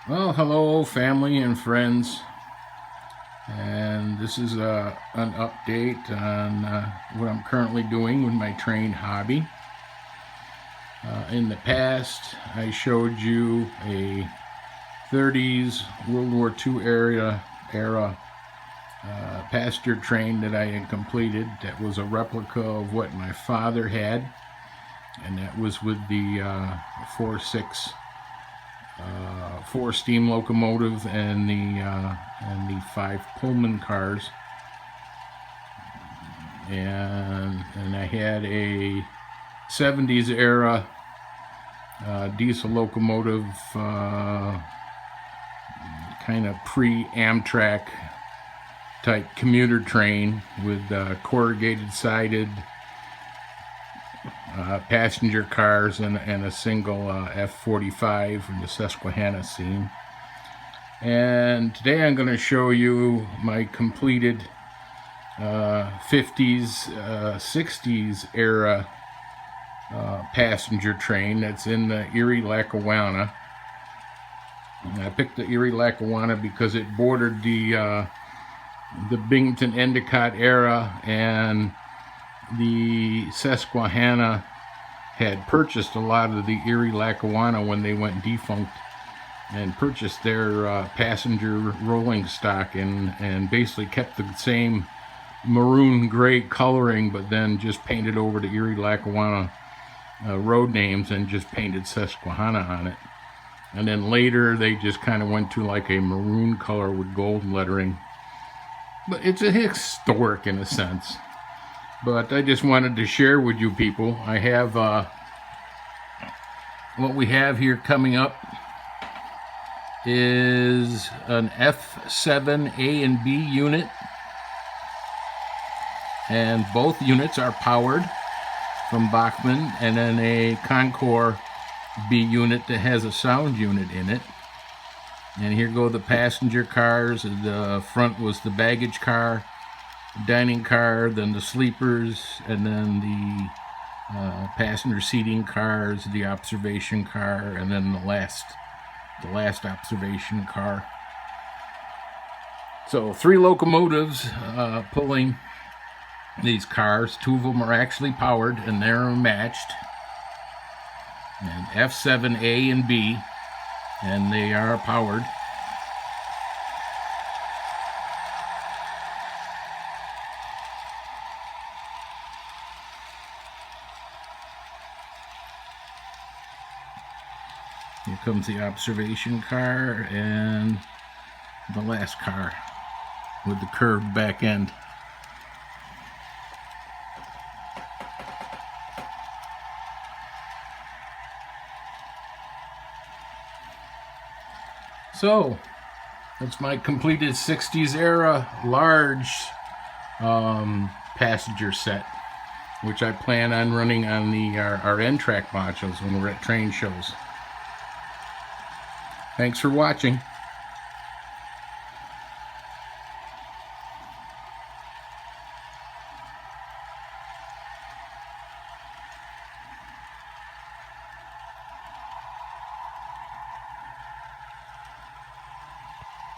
Well, hello family and friends, and this is an update on what I'm currently doing with my train hobby. In the past, I showed you a 30s World War II era passenger train that I had completed. That was a replica of what my father had, and that was with the 4.6 4 steam locomotive and the 5 Pullman cars, and I had a 70s era diesel locomotive, kind of pre-Amtrak type commuter train with corrugated sided passenger cars and a single F-45 from the Susquehanna scene. And today I'm going to show you my completed 50s, 60s era passenger train that's in the Erie Lackawanna. And I picked the Erie Lackawanna because it bordered the Binghamton Endicott era, and the Susquehanna had purchased a lot of the Erie Lackawanna when they went defunct, and purchased their passenger rolling stock and basically kept the same maroon gray coloring, but then just painted over the Erie Lackawanna road names and just painted Susquehanna on it. And then later they just kind of went to like a maroon color with gold lettering. But it's a historic in a sense. But I just wanted to share with you people. I have what we have here coming up is an F7 A and B unit, and both units are powered from Bachmann, and then a Concord B unit that has a sound unit in it. And here go the passenger cars. The front was the baggage car, dining car, then the sleepers, and then the passenger seating cars, the observation car, and then the last observation car. So 3 locomotives pulling these cars. 2 of them are actually powered and they're matched, and F7 A and B, and they are powered. Here comes the observation car and the last car with the curved back end. So that's my completed 60s era large passenger set, which I plan on running on our N-track modules when we're at train shows. Thanks for watching.